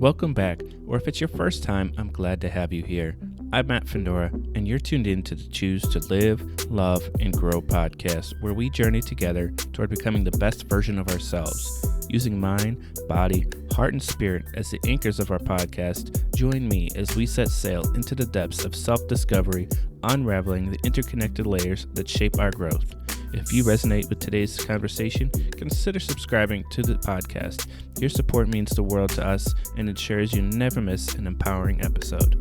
Welcome back, or if it's your first time, I'm glad to have you here. I'm Matt Fendora, and you're tuned in to the Choose to Live, Love, and Grow podcast, where we journey together toward becoming the best version of ourselves. Using mind, body, heart, and spirit as the anchors of our podcast, join me as we set sail into the depths of self-discovery, unraveling the interconnected layers that shape our growth. If you resonate with today's conversation, consider subscribing to the podcast. Your support means the world to us and ensures you never miss an empowering episode.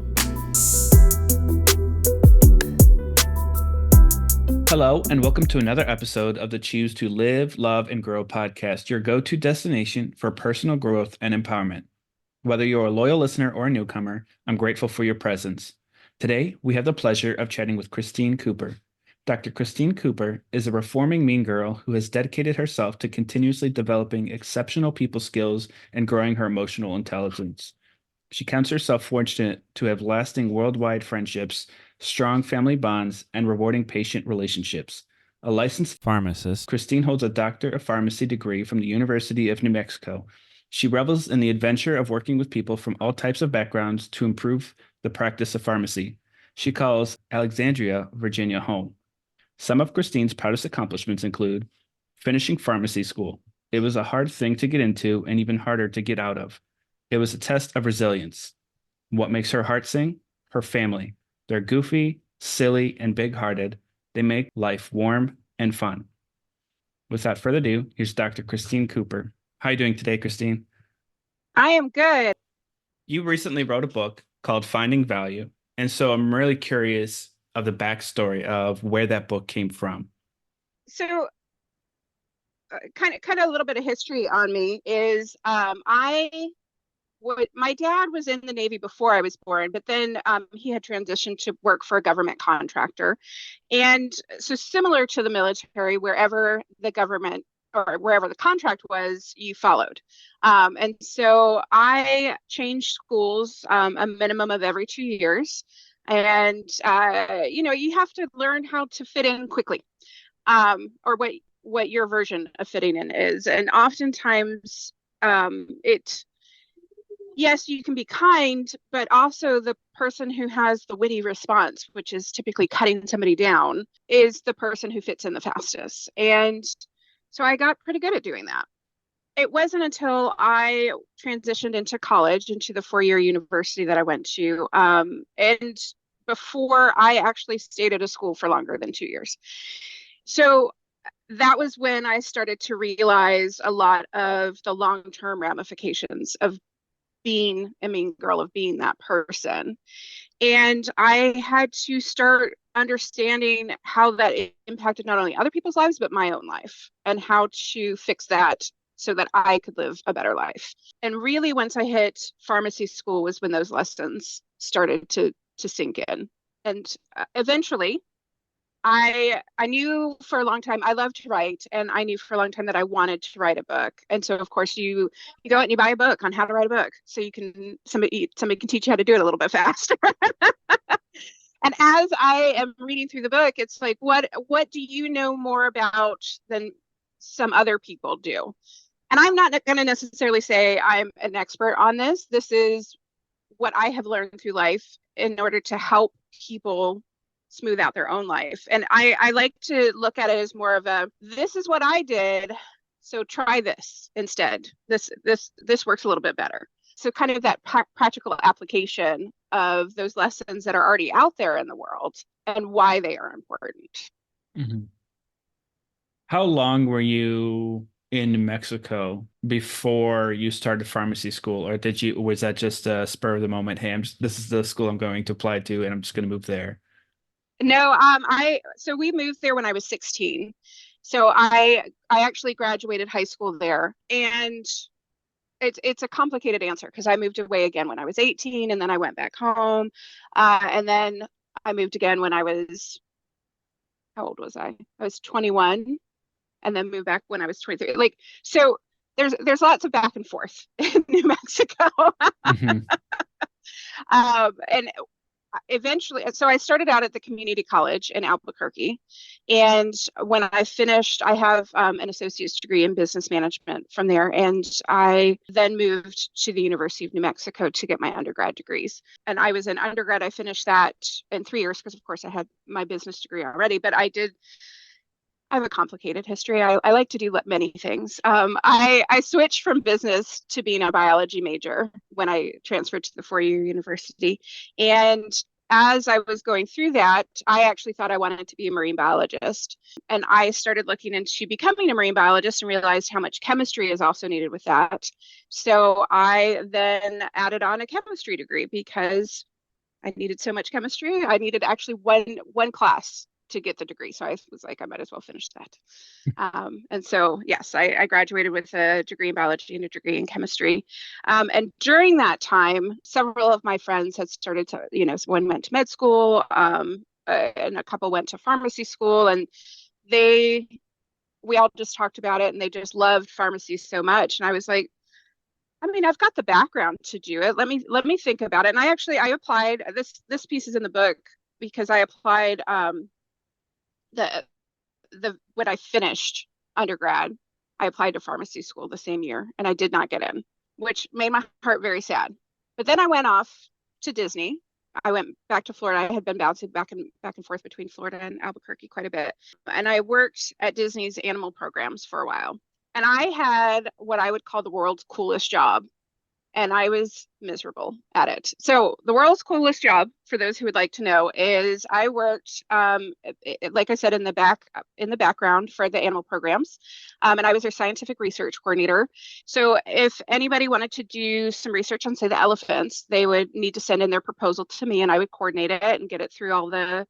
Hello, and welcome to another episode of the Choose to Live, Love, and Grow podcast, your go-to destination for personal growth and empowerment. Whether you're a loyal listener or a newcomer, I'm grateful for your presence. Today, we have the pleasure of chatting with Christine Cooper. Dr. Christine Cooper is a reforming mean girl who has dedicated herself to continuously developing exceptional people skills and growing her emotional intelligence. She counts herself fortunate to have lasting worldwide friendships, strong family bonds, and rewarding patient relationships. A licensed pharmacist, Christine holds a Doctor of Pharmacy degree from the University of New Mexico. She revels in the adventure of working with people from all types of backgrounds to improve the practice of pharmacy. She calls Alexandria, Virginia home. Some of Christine's proudest accomplishments include finishing pharmacy school. It was a hard thing to get into and even harder to get out of. It was a test of resilience. What makes her heart sing? Her family. They're goofy, silly, and big-hearted. They make life warm and fun. Without further ado, here's Dr. Christine Cooper. How are you doing today, Christine? I am good. You recently wrote a book called Finding Value, and so I'm really curious of the backstory of where that book came from. So, kind of a little bit of history on me is my dad was in the Navy before I was born, but then he had transitioned to work for a government contractor, and so similar to the military, wherever the government or wherever the contract was, you followed. And so I changed schools a minimum of every 2 years. And you have to learn how to fit in quickly, or what your version of fitting in is. And oftentimes, yes, you can be kind, but also the person who has the witty response, which is typically cutting somebody down, is the person who fits in the fastest. And so I got pretty good at doing that. It wasn't until I transitioned into college, into the four-year university that I went to, and before I actually stayed at a school for longer than 2 years. So that was when I started to realize a lot of the long-term ramifications of being a mean girl, of being that person. And I had to start understanding how that impacted not only other people's lives, but my own life, and how to fix that so that I could live a better life. And really, once I hit pharmacy school was when those lessons started to sink in. And eventually, I knew for a long time I loved to write, and I knew for a long time that I wanted to write a book. And so, of course, you go out and you buy a book on how to write a book, so you can somebody can teach you how to do it a little bit faster. And as I am reading through the book, it's like, what do you know more about than some other people do? And I'm not going to necessarily say I'm an expert on this. This is what I have learned through life in order to help people smooth out their own life. And I like to look at it as more of a, this is what I did, so try this instead. This works a little bit better. So kind of that practical application of those lessons that are already out there in the world and why they are important. Mm-hmm. How long were you in New Mexico before you started pharmacy school, or was that just a spur of the moment? Hey, this is the school I'm going to apply to, and I'm just going to move there. No, so we moved there when I was 16. So I actually graduated high school there, and it's a complicated answer because I moved away again when I was 18, and then I went back home, and then I moved again when I was, how old was I? I was 21. And then moved back when I was 23. Like, so there's lots of back and forth in New Mexico. Mm-hmm. And eventually, so I started out at the community college in Albuquerque. And when I finished, I have an associate's degree in business management from there. And I then moved to the University of New Mexico to get my undergrad degrees. And I was in undergrad, I finished that in 3 years because, of course, I had my business degree already. But I have a complicated history. I like to do many things. I switched from business to being a biology major when I transferred to the four-year university. And as I was going through that, I actually thought I wanted to be a marine biologist. And I started looking into becoming a marine biologist and realized how much chemistry is also needed with that. So I then added on a chemistry degree because I needed so much chemistry. I needed actually one class to get the degree. So I was like, I might as well finish that. And so, yes, I graduated with a degree in biology and a degree in chemistry. And during that time, several of my friends had started to, one went to med school, and a couple went to pharmacy school, and we all just talked about it, and they just loved pharmacy so much. And I was like, I mean, I've got the background to do it. Let me think about it. And I applied. This piece is in the book because I applied when I finished undergrad. I applied to pharmacy school the same year, and I did not get in, which made my heart very sad. But then I went off to Disney. I went back to Florida. I had been bouncing back and forth between Florida and Albuquerque quite a bit, and I worked at Disney's animal programs for a while. And I had what I would call the world's coolest job, and I was miserable at it. So the world's coolest job, for those who would like to know, is I worked, like I said, in the background for the animal programs, and I was their scientific research coordinator. So if anybody wanted to do some research on, say, the elephants, they would need to send in their proposal to me, and I would coordinate it and get it through all the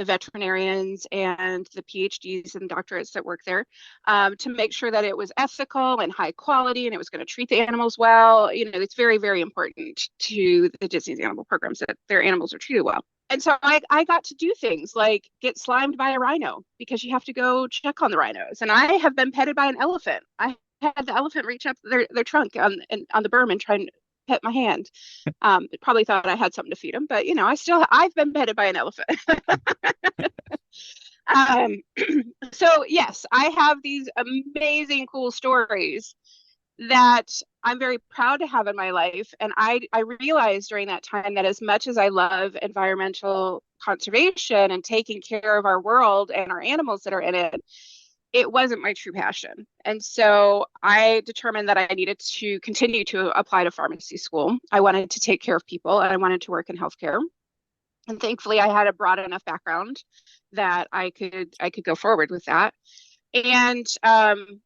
veterinarians and the PhDs and doctorates that work there, to make sure that it was ethical and high quality and it was going to treat the animals well. It's very, very important to the Disney's animal programs that their animals are treated well. And so I got to do things like get slimed by a rhino because you have to go check on the rhinos. And I have been petted by an elephant. I had the elephant reach up their trunk on the berm and try and pet my hand. It probably thought I had something to feed him, but I've been petted by an elephant. So yes, I have these amazing, cool stories that I'm very proud to have in my life. And I realized during that time that as much as I love environmental conservation and taking care of our world and our animals that are in it, it wasn't my true passion. And so I determined that I needed to continue to apply to pharmacy school. I wanted to take care of people and I wanted to work in healthcare. And thankfully I had a broad enough background that I could go forward with that. And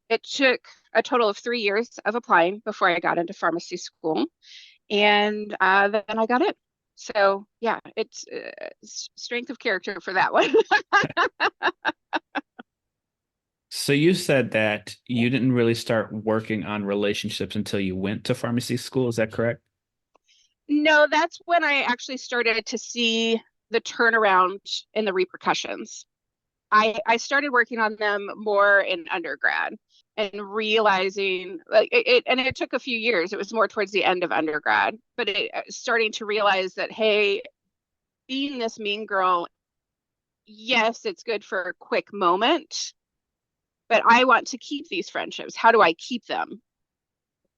it took a total of 3 years of applying before I got into pharmacy school. And then I got it. So yeah, it's strength of character for that one. So you said that you didn't really start working on relationships until you went to pharmacy school. Is that correct? No, that's when I actually started to see the turnaround in the repercussions. I started working on them more in undergrad and realizing it took a few years. It was more towards the end of undergrad, but starting to realize that, hey, being this mean girl, yes, it's good for a quick moment, but I want to keep these friendships. How do I keep them?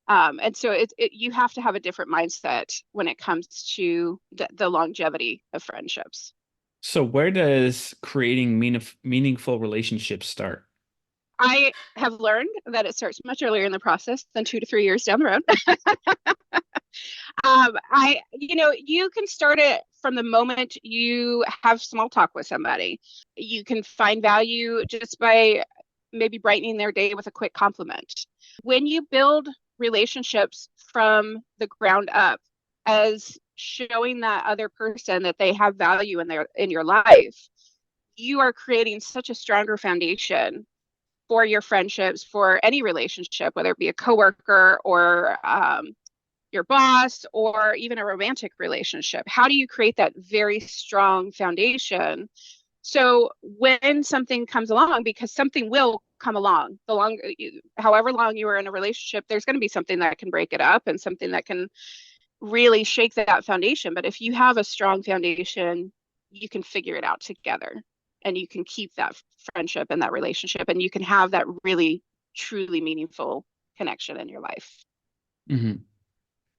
And so you have to have a different mindset when it comes to the longevity of friendships. So where does creating meaningful relationships start? I have learned that it starts much earlier in the process than 2 to 3 years down the road. You can start it from the moment you have small talk with somebody. You can find value just by maybe brightening their day with a quick compliment. When you build relationships from the ground up as showing that other person that they have value in your life, you are creating such a stronger foundation for your friendships, for any relationship, whether it be a coworker or your boss or even a romantic relationship. How do you create that very strong foundation? So when something comes along, because something will come along, however long you are in a relationship, there's going to be something that can break it up and something that can really shake that foundation. But if you have a strong foundation, you can figure it out together and you can keep that friendship and that relationship and you can have that really truly meaningful connection in your life. Hmm.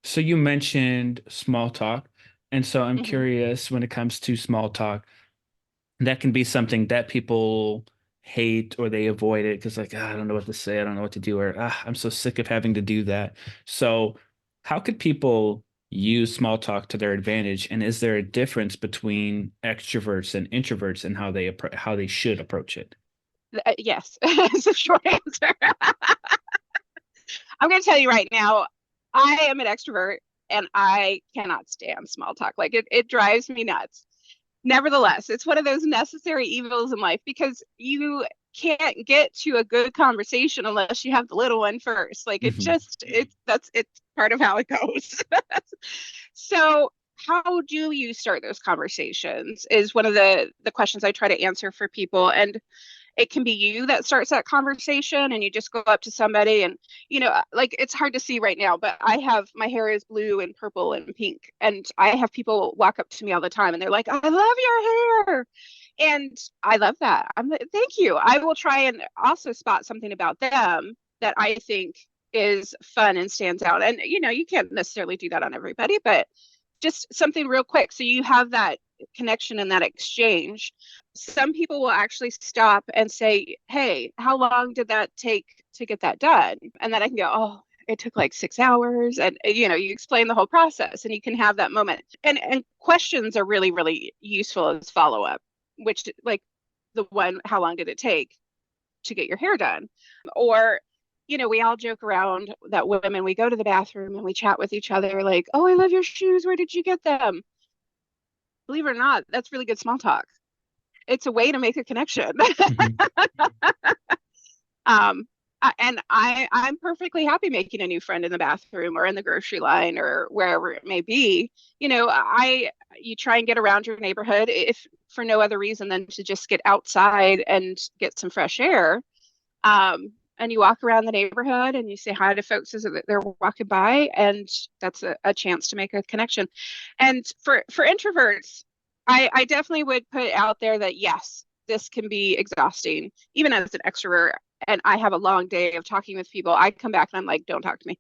So you mentioned small talk. And so I'm Hmm. curious when it comes to small talk, that can be something that people hate or they avoid it because like, I don't know what to say, I don't know what to do, or I'm so sick of having to do that. So how could people use small talk to their advantage? And is there a difference between extroverts and introverts and how they should approach it? Yes, it's a short answer. I'm going to tell you right now, I am an extrovert and I cannot stand small talk. Like it drives me nuts. Nevertheless, it's one of those necessary evils in life because you can't get to a good conversation unless you have the little one first. Like Hmm. it's part of how it goes. So how do you start those conversations is one of the questions I try to answer for people. And it can be you that starts that conversation and you just go up to somebody and like it's hard to see right now, but I have my hair is blue and purple and pink and I have people walk up to me all the time and they're like, I love your hair. And I love that. I'm like, thank you. I will try and also spot something about them that I think is fun and stands out. And you can't necessarily do that on everybody, but just something real quick so you have that connection and that exchange. Some people will actually stop and say, hey, how long did that take to get that done? And then I can go, oh, it took like 6 hours. And you explain the whole process and you can have that moment. And questions are really, really useful as follow-up, which like the one, how long did it take to get your hair done? Or we all joke around that women, we go to the bathroom and we chat with each other like, oh, I love your shoes. Where did you get them? Believe it or not, that's really good small talk. It's a way to make a connection. Hmm. um, and I'm perfectly happy making a new friend in the bathroom or in the grocery line or wherever it may be. You try and get around your neighborhood if for no other reason than to just get outside and get some fresh air. And you walk around the neighborhood and you say hi to folks as they're walking by, and that's a chance to make a connection. And for introverts, I definitely would put out there that yes, this can be exhausting, even as an extrovert. And I have a long day of talking with people. I come back and I'm like, don't talk to me.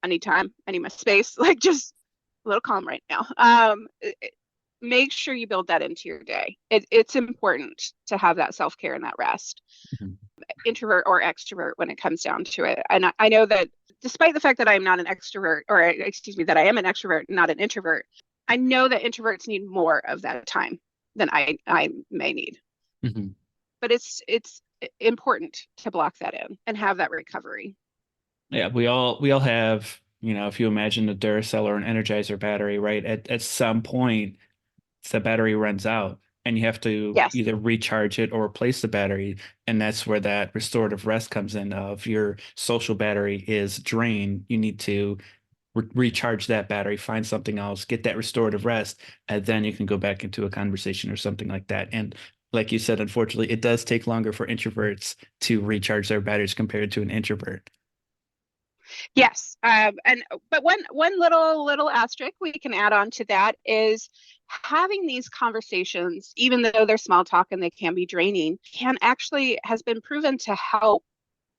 I need time. I need my space. Like just a little calm right now. Make sure you build that into your day. It's important to have that self care and that rest, introvert or extrovert when it comes down to it. And I know that despite the fact that I'm not an extrovert, or excuse me, that I am an extrovert, not an introvert, I know that introverts need more of that time than I may need. Hmm. But it's important to block that in and have that recovery. Yeah, we all have, if you imagine a Duracell or an Energizer battery, right? At some point, the battery runs out and you have to Yes. either recharge it or replace the battery. And that's where that restorative rest comes in. Of your social battery is drained, you need to recharge that battery, find something else, get that restorative rest, and then you can go back into a conversation or something like that. And like you said, unfortunately, it does take longer for introverts to recharge their batteries compared to an introvert. Yes. And but one little asterisk we can add on to that is having these conversations, even though they're small talk and they can be draining, can actually has been proven to help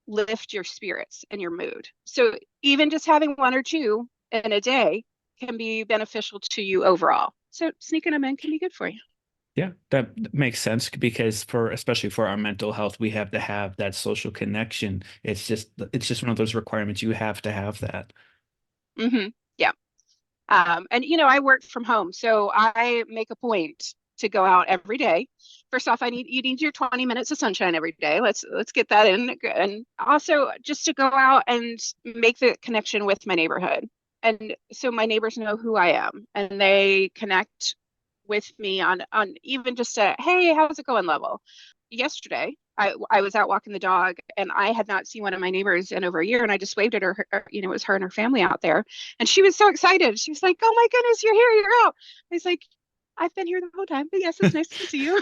lift your spirits and your mood. So even just having one or two in a day can be beneficial to you overall. So sneaking them in can be good for you. Yeah, that makes sense because especially for our mental health, we have to have that social connection. It's just one of those requirements. You have to have that. Yeah. And I work from home, so I make a point to go out every day. First off, you need your 20 minutes of sunshine every day. Let's get that in. And also just to go out and make the connection with my neighborhood. And so my neighbors know who I am and they connect with me on even just a hey, how's it going level. Yesterday, I was out walking the dog and I had not seen one of my neighbors in over a year and I just waved at her, it was her and her family out there. And she was so excited. She was like, oh my goodness, you're here, you're out. I was like, I've been here the whole time, but yes, it's nice to see you.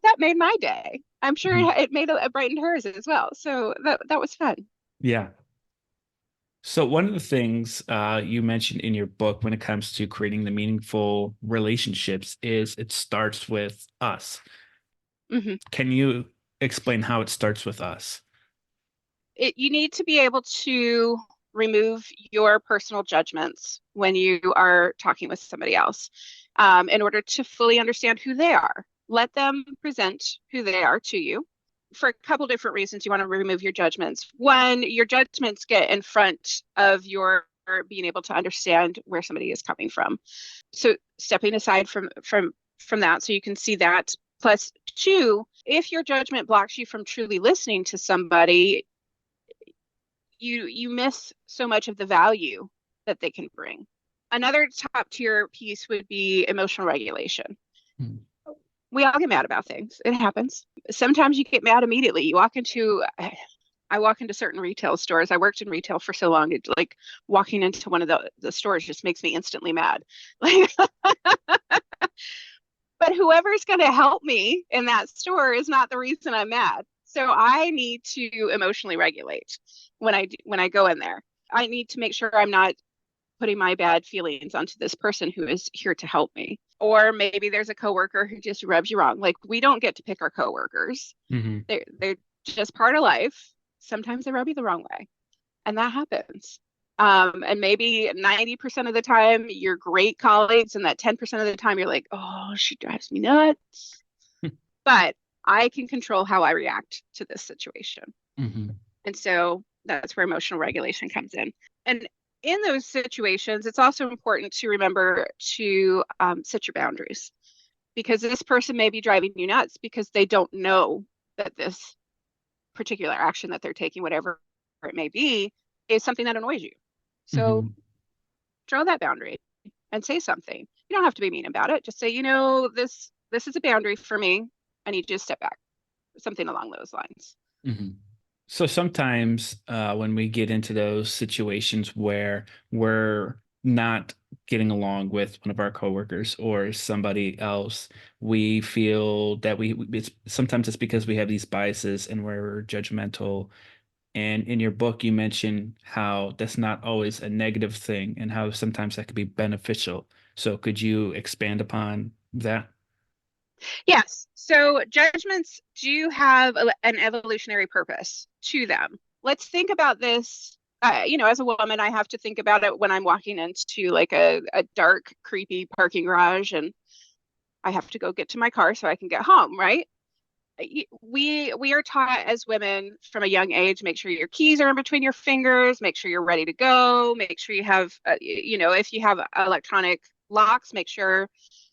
That made my day. I'm sure Mhm. it made it brightened hers as well. So that was fun. Yeah. So one of the things you mentioned in your book when it comes to creating the meaningful relationships is it starts with us. Mhm. Can you explain how it starts with us? You need to be able to remove your personal judgments when you are talking with somebody else, in order to fully understand who they are. Let them present who they are to you. For a couple different reasons, you want to remove your judgments. One, your judgments get in front of your being able to understand where somebody is coming from. So stepping aside from that so you can see that. Plus, two, if your judgment blocks you from truly listening to somebody, you miss so much of the value that they can bring. Another top tier piece would be emotional regulation. Hmm. We all get mad about things. It happens. Sometimes you get mad immediately. I walk into certain retail stores. I worked in retail for so long. It like walking into one of the stores just makes me instantly mad. Like, but whoever's going to help me in that store is not the reason I'm mad. So I need to emotionally regulate when I go in there. I need to make sure I'm not putting my bad feelings onto this person who is here to help me. Or maybe there's a coworker who just rubs you wrong. Like we don't get to pick our coworkers. Hmm. They're just part of life. Sometimes they rub you the wrong way, and that happens. And maybe 90% of the time you're great colleagues, and that 10% of the time you're like, oh, she drives me nuts. But I can control how I react to this situation. Hmm. And so that's where emotional regulation comes in. And in those situations, it's also important to remember to set your boundaries, because this person may be driving you nuts because they don't know that this particular action that they're taking, whatever it may be, is something that annoys you. So Hmm. draw that boundary and say something. You don't have to be mean about it. Just say, this is a boundary for me. I need you to step back. Something along those lines. Hmm. So sometimes when we get into those situations where we're not getting along with one of our coworkers or somebody else, we feel that sometimes it's because we have these biases and we're judgmental. And in your book, you mention how that's not always a negative thing and how sometimes that could be beneficial. So could you expand upon that? Yes. So judgments do have an evolutionary purpose to them. Let's think about this. As a woman, I have to think about it when I'm walking into like a dark, creepy parking garage and I have to go get to my car so I can get home, right? We are taught as women from a young age, make sure your keys are in between your fingers, make sure you're ready to go, make sure you have, if you have electronic locks, make sure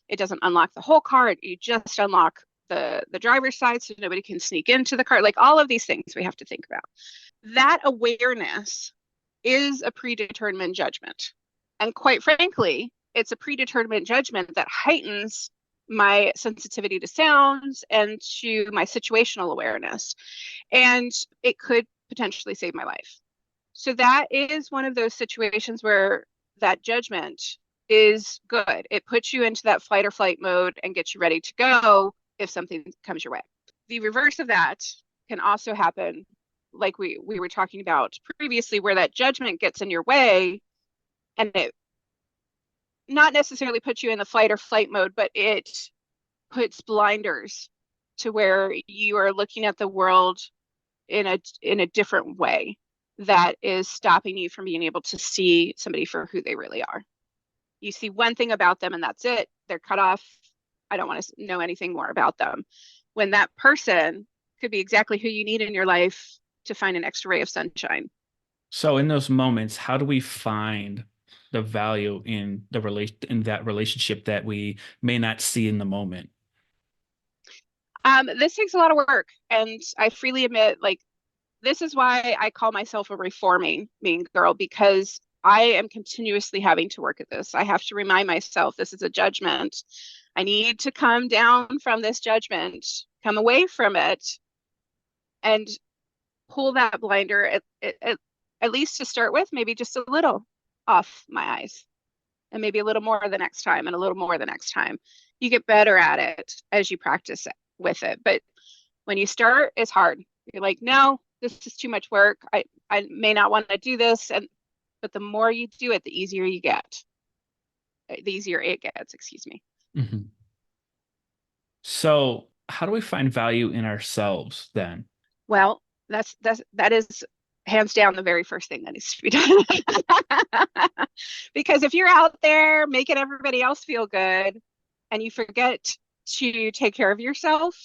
it doesn't unlock the whole car. You just unlock the driver's side so nobody can sneak into the car. Like all of these things we have to think about. That awareness is a predetermined judgment. And quite frankly, it's a predetermined judgment that heightens my sensitivity to sounds and to my situational awareness. And it could potentially save my life. So that is one of those situations where that judgment is good. It puts you into that flight or flight mode and gets you ready to go if something comes your way. The reverse of that can also happen, like we were talking about previously, where that judgment gets in your way and it not necessarily puts you in the flight or flight mode, but it puts blinders to where you are looking at the world in a different way that is stopping you from being able to see somebody for who they really are. You see one thing about them and that's it. They're cut off. I don't want to know anything more about them. When that person could be exactly who you need in your life to find an extra ray of sunshine. So in those moments, how do we find the value in in that relationship that we may not see in the moment? This takes a lot of work, and I freely admit, like, this is why I call myself a reforming mean girl, because I am continuously having to work at this. I have to remind myself this is a judgment. I need to come down from this judgment, come away from it, and pull that blinder at least to start with, maybe just a little off my eyes, and maybe a little more the next time, and a little more the next time. You get better at it as you practice it, with it. But when you start, it's hard. You're like, no, this is too much work. I may not want to do this. And but the more you do it, the easier you get. The easier it gets, excuse me. Hmm. So, how do we find value in ourselves then? Well, that is hands down the very first thing that needs to be done. Because if you're out there making everybody else feel good and you forget to take care of yourself,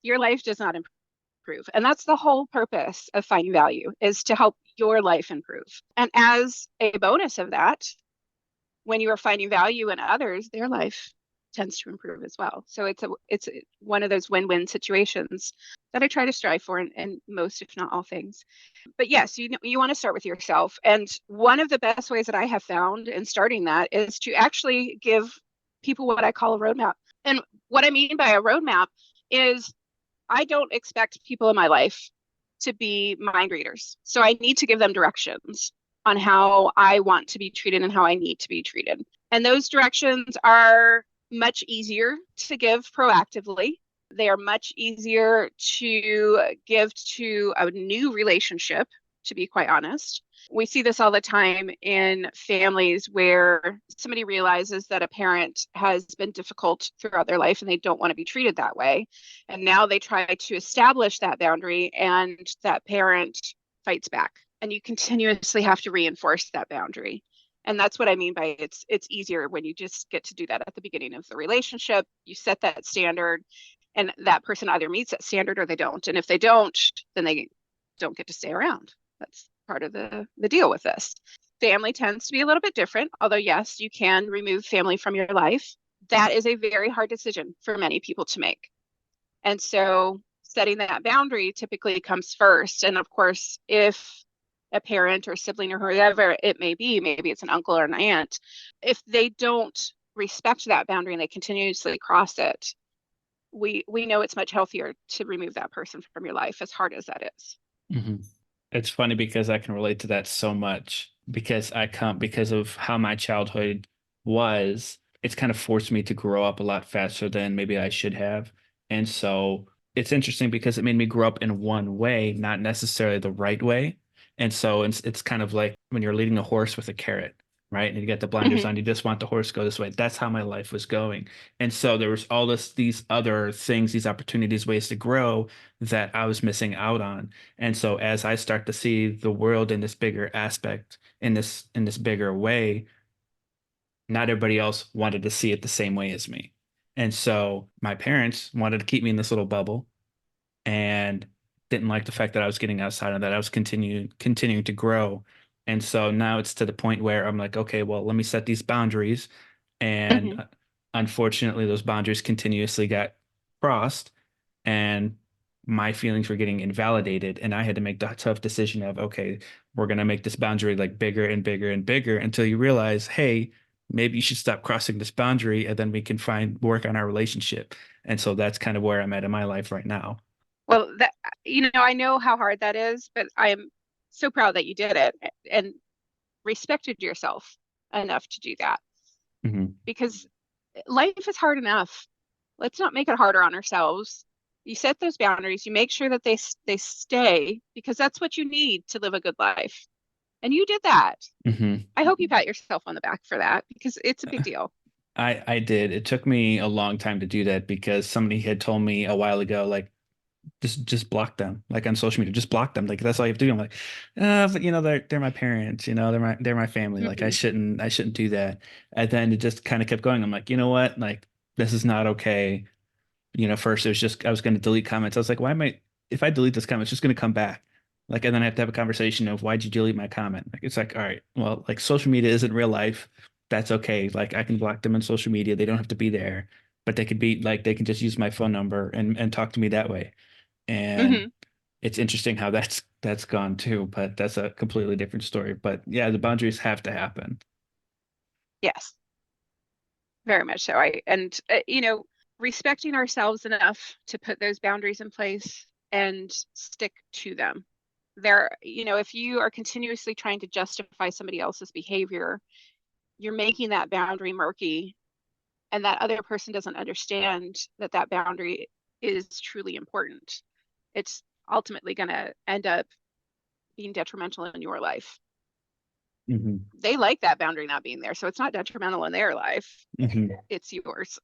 your life does not improve. And that's the whole purpose of finding value, is to help your life improve. And as a bonus of that, when you are finding value in others, their life tends to improve as well. So it's one of those win-win situations that I try to strive for in most, if not all things. But yes, you want to start with yourself. And one of the best ways that I have found in starting that is to actually give people what I call a roadmap. And what I mean by a roadmap is I don't expect people in my life to be mind readers. So I need to give them directions on how I want to be treated and how I need to be treated. And those directions are much easier to give proactively. They are much easier to give to a new relationship, to be quite honest. We see this all the time in families where somebody realizes that a parent has been difficult throughout their life and they don't want to be treated that way. And now they try to establish that boundary, and that parent fights back. And you continuously have to reinforce that boundary. And that's what I mean by it's easier when you just get to do that at the beginning of the relationship. You set that standard, and that person either meets that standard or they don't. And if they don't, then they don't get to stay around. That's part of the deal with this. Family tends to be a little bit different, although yes, you can remove family from your life. That is a very hard decision for many people to make. And so setting that boundary typically comes first. And of course, if a parent or sibling or whoever it may be, maybe it's an uncle or an aunt, if they don't respect that boundary and they continuously cross it, we know it's much healthier to remove that person from your life, as hard as that is. Hmm. It's funny because I can relate to that so much because of how my childhood was. It's kind of forced me to grow up a lot faster than maybe I should have. And so it's interesting because it made me grow up in one way, not necessarily the right way. And so it's kind of like when you're leading a horse with a carrot, right? And you get the blinders Mm-hmm. on, you just want the horse to go this way. That's how my life was going. And so there was these other things, these opportunities, ways to grow that I was missing out on. And so as I start to see the world in this bigger aspect, in this bigger way, not everybody else wanted to see it the same way as me. And so my parents wanted to keep me in this little bubble and didn't like the fact that I was getting outside of that. I was continuing to grow. And so now it's to the point where I'm like, okay, well, let me set these boundaries. And Mm-hmm. unfortunately, those boundaries continuously got crossed, and my feelings were getting invalidated. And I had to make the tough decision of, okay, we're gonna make this boundary like bigger and bigger and bigger until you realize, hey, maybe you should stop crossing this boundary, and then we can find work on our relationship. And so that's kind of where I'm at in my life right now. Well, that, I know how hard that is, but I am so proud that you did it and respected yourself enough to do that, Hmm. because life is hard enough. Let's not make it harder on ourselves. You set those boundaries, you make sure that they stay, because that's what you need to live a good life. And you did that. Hmm. I hope you pat yourself on the back for that, because it's a big deal. I did. It took me a long time to do that because somebody had told me a while ago, like, just block them, like on social media, just block them. Like that's all you have to do. I'm like, but they're my parents, they're my family. Like Hmm. I shouldn't do that. And then it just kind of kept going. I'm like, you know what? Like this is not okay. First it was just I was going to delete comments. I was like, why am I? If I delete this comment, it's just going to come back. Like, and then I have to have a conversation of why'd you delete my comment? Like, it's like, all right, well, like social media isn't real life. That's okay. Like, I can block them on social media. They don't have to be there, but they could be like, they can just use my phone number and talk to me that way. And Hmm. it's interesting how that's gone too, but that's a completely different story. But yeah, the boundaries have to happen. Yes, very much so. Respecting ourselves enough to put those boundaries in place and stick to them. If you are continuously trying to justify somebody else's behavior, you're making that boundary murky, and that other person doesn't understand that that boundary is truly important. It's ultimately going to end up being detrimental in your life. Hmm. They like that boundary not being there. So it's not detrimental in their life. Hmm. It's yours.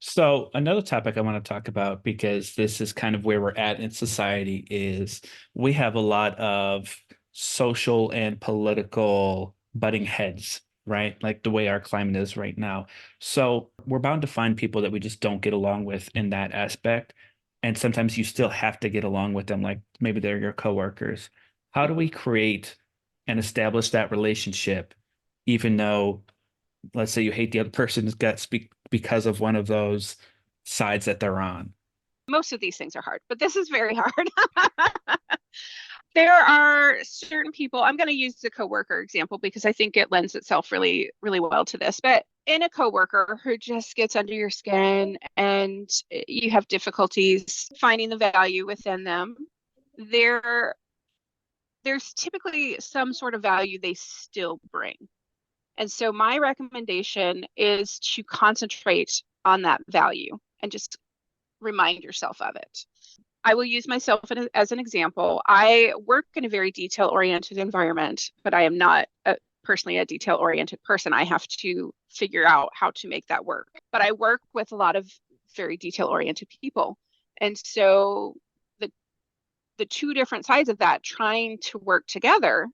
So another topic I want to talk about, because this is kind of where we're at in society, is we have a lot of social and political butting heads, right? Like the way our climate is right now. So we're bound to find people that we just don't get along with in that aspect. And sometimes you still have to get along with them, like maybe they're your coworkers. How do we create and establish that relationship, even though, let's say, you hate the other person's guts because of one of those sides that they're on? Most of these things are hard, but this is very hard. There are certain people, I'm going to use the coworker example because I think it lends itself really, really well to this. But in a coworker who just gets under your skin and you have difficulties finding the value within them, there there's typically some sort of value they still bring. And so my recommendation is to concentrate on that value and just remind yourself of it. I will use myself as an example. I work in a very detail oriented environment, but I am not personally a detail oriented person. I have to figure out how to make that work. But I work with a lot of very detail oriented people. And so the two different sides of that trying to work together,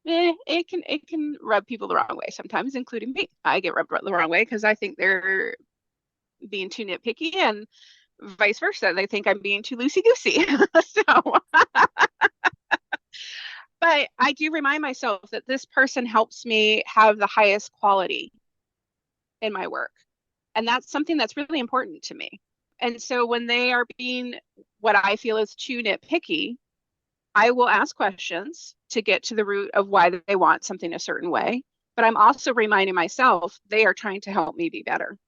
it can rub people the wrong way sometimes, including me. I get rubbed the wrong way because I think they're being too nitpicky, and vice versa. They think I'm being too loosey goosey. So, but I do remind myself that this person helps me have the highest quality in my work. And that's something that's really important to me. And so when they are being what I feel is too nitpicky, I will ask questions to get to the root of why they want something a certain way. But I'm also reminding myself they are trying to help me be better.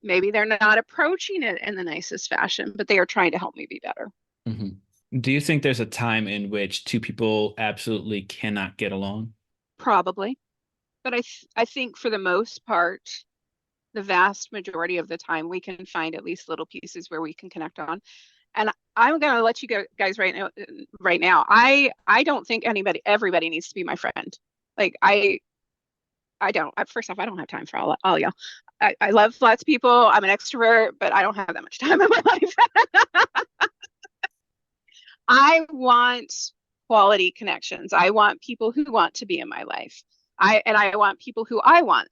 Maybe they're not approaching it in the nicest fashion, but they are trying to help me be better. Mhm. Do you think there's a time in which two people absolutely cannot get along? Probably. But I think for the most part, the vast majority of the time, we can find at least little pieces where we can connect on. And I'm gonna let you go, guys, right now. Right now, I don't think everybody needs to be my friend. Like I don't. First off, I don't have time for all y'all. I love lots of people. I'm an extrovert, but I don't have that much time in my life. I want quality connections. I want people who want to be in my life. I want people who I want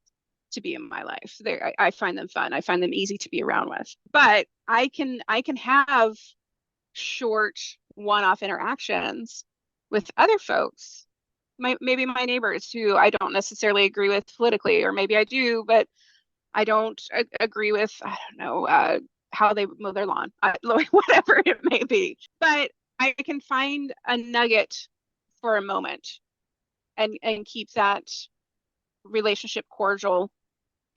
to be in my life. I find them fun. I find them easy to be around with. But I can have short one-off interactions with other folks. Maybe my neighbors who I don't necessarily agree with politically, or maybe I do, but I don't agree with, I don't know, how they mow their lawn, whatever it may be. But I can find a nugget for a moment and keep that relationship cordial.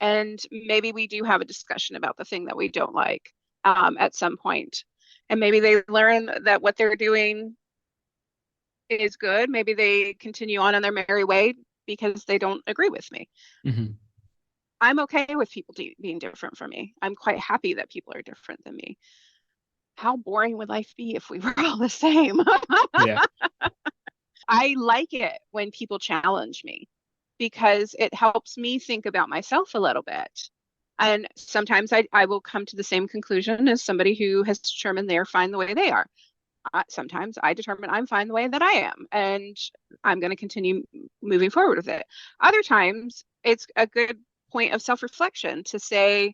And maybe we do have a discussion about the thing that we don't like at some point. And maybe they learn that what they're doing is good. Maybe they continue on their merry way because they don't agree with me. Hmm. I'm okay with people being different from me. I'm quite happy that people are different than me. How boring would life be if we were all the same? Yeah. I like it when people challenge me because it helps me think about myself a little bit. And sometimes I will come to the same conclusion as somebody who has determined they're fine the way they are. Sometimes I determine I'm fine the way that I am, and I'm going to continue moving forward with it. Other times, it's a good point of self-reflection to say,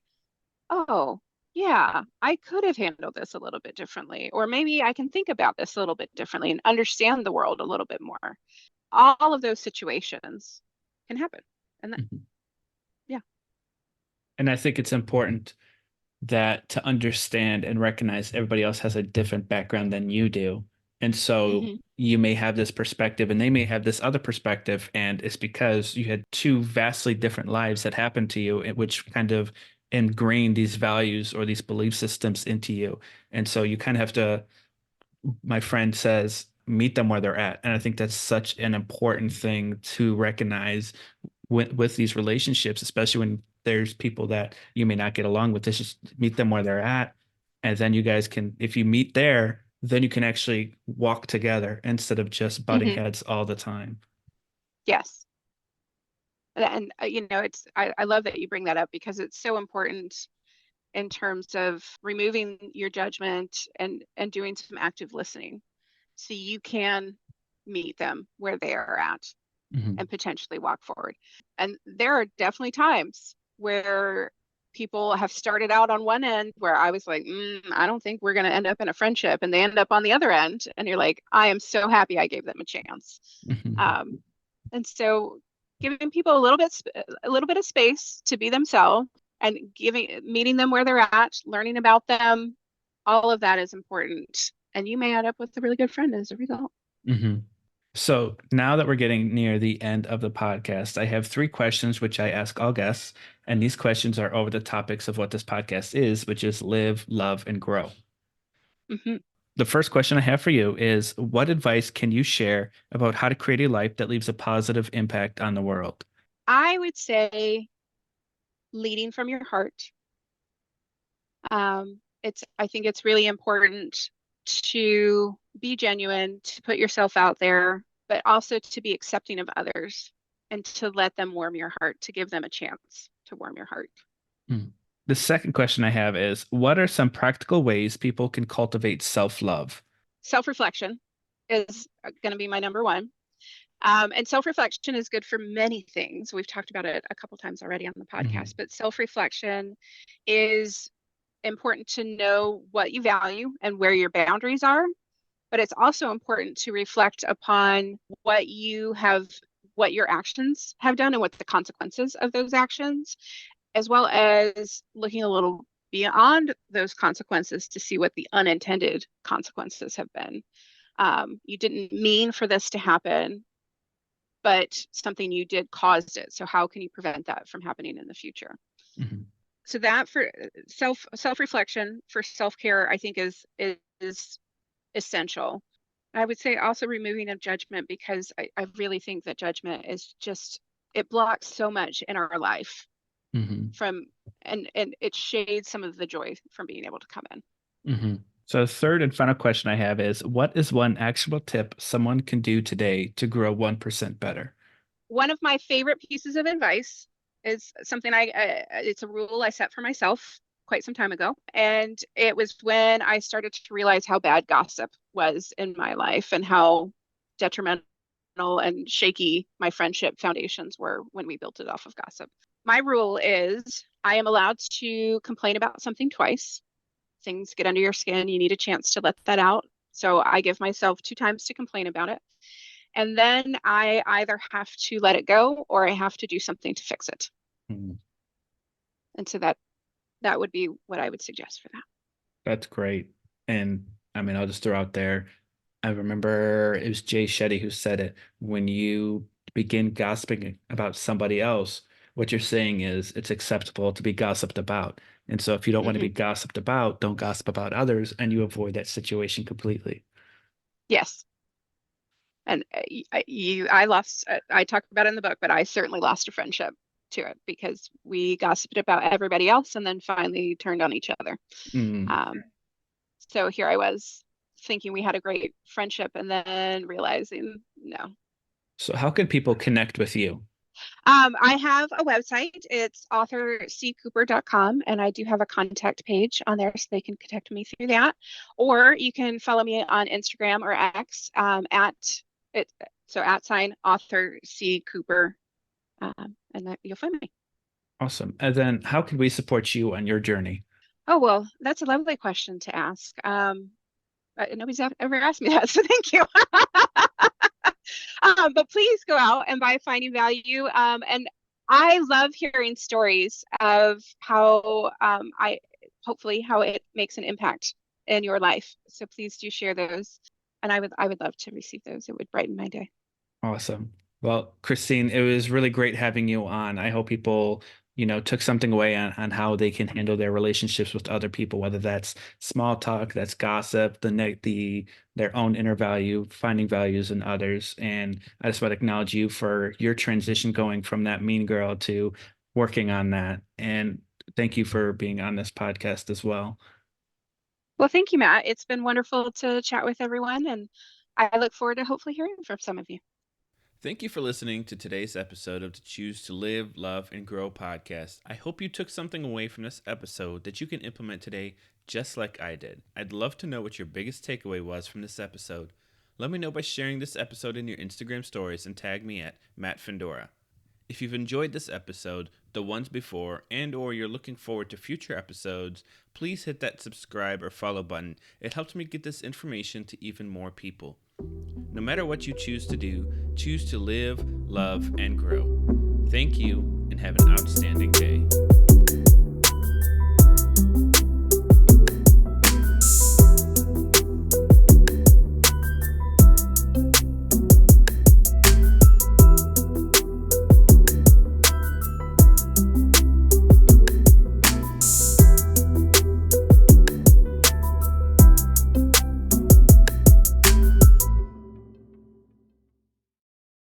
oh, yeah, I could have handled this a little bit differently, or maybe I can think about this a little bit differently and understand the world a little bit more. All of those situations can happen. And that, Mhm. yeah. And I think it's important that to understand and recognize everybody else has a different background than you do. And so Hmm. you may have this perspective and they may have this other perspective. And it's because you had two vastly different lives that happened to you, which kind of ingrained these values or these belief systems into you. And so you kind of have to, my friend says, meet them where they're at. And I think that's such an important thing to recognize with these relationships, especially when there's people that you may not get along with. Just meet them where they're at. And then you guys can, if you meet there, then you can actually walk together instead of just butting Hmm. heads all the time. Yes. I love that you bring that up because it's so important in terms of removing your judgment and doing some active listening so you can meet them where they are at Mhm. and potentially walk forward. And there are definitely times where people have started out on one end where I was like, I don't think we're going to end up in a friendship. And they end up on the other end. And you're like, I am so happy I gave them a chance. Mhm. Um, and so giving people a little bit of space to be themselves and meeting them where they're at, learning about them, all of that is important. And you may end up with a really good friend as a result. Mhm. So now that we're getting near the end of the podcast, I have three questions which I ask all guests. And these questions are over the topics of what this podcast is, which is live, love, and grow. Hmm. The first question I have for you is what advice can you share about how to create a life that leaves a positive impact on the world? I would say leading from your heart. I think it's really important to be genuine, to put yourself out there, but also to be accepting of others and to let them warm your heart, to give them a chance to warm your heart. Hmm. The second question I have is what are some practical ways people can cultivate self-love? Self-reflection is going to be my number one. And self-reflection is good for many things. We've talked about it a couple times already on the Mhm. podcast, but self-reflection is important to know what you value and where your boundaries are, but it's also important to reflect upon what your actions have done and what the consequences of those actions, as well as looking a little beyond those consequences to see what the unintended consequences have been. You didn't mean for this to happen, but something you did caused it. So how can you prevent that from happening in the future? Mhm. So that for self-reflection for self-care, I think is essential. I would say also removing of judgment because I really think that judgment is just it blocks so much in our life Mhm. from and it shades some of the joy from being able to come in. Mhm. So, the third and final question I have is what is one actionable tip someone can do today to grow 1% better? One of my favorite pieces of advice is something it's a rule I set for myself quite some time ago. And it was when I started to realize how bad gossip was in my life and how detrimental and shaky my friendship foundations were when we built it off of gossip. My rule is I am allowed to complain about something twice. Things get under your skin, you need a chance to let that out. So I give myself two times to complain about it. And then I either have to let it go or I have to do something to fix it. Mhm. And so that would be what I would suggest for that. That's great. And I mean, I'll just throw out there. I remember it was Jay Shetty who said it. When you begin gossiping about somebody else, what you're saying is it's acceptable to be gossiped about. And so if you don't want to be Hmm. gossiped about, don't gossip about others and you avoid that situation completely. Yes. And I lost, I talk about it in the book, but I certainly lost a friendship to it because we gossiped about everybody else and then finally turned on each other. Mm. Um, so here I was thinking we had a great friendship and then realizing no. So how can people connect with you? I have a website. It's authorccooper.com, and I do have a contact page on there so they can contact me through that. Or you can follow me on Instagram or X at it. So at sign author C Cooper, and that you'll find me. Awesome. And then how can we support you on your journey? Oh, well, that's a lovely question to ask. Nobody's ever asked me that, so thank you. But please go out and buy Finding Value. And I love hearing stories of how I hopefully how it makes an impact in your life. So please do share those. And I would love to receive those. It would brighten my day. Awesome. Well, Christine, it was really great having you on. I hope people, took something away on how they can handle their relationships with other people, whether that's small talk, that's gossip, their own inner value, finding values in others. And I just want to acknowledge you for your transition going from that mean girl to working on that. And thank you for being on this podcast as well. Well, thank you, Matt. It's been wonderful to chat with everyone, and I look forward to hopefully hearing from some of you. Thank you for listening to today's episode of the Choose to Live, Love, and Grow podcast. I hope you took something away from this episode that you can implement today just like I did. I'd love to know what your biggest takeaway was from this episode. Let me know by sharing this episode in your Instagram stories and tag me at Matt Fendora. If you've enjoyed this episode, the ones before, and or you're looking forward to future episodes, please hit that subscribe or follow button. It helps me get this information to even more people. No matter what you choose to do, choose to live, love, and grow. Thank you, and have an outstanding day.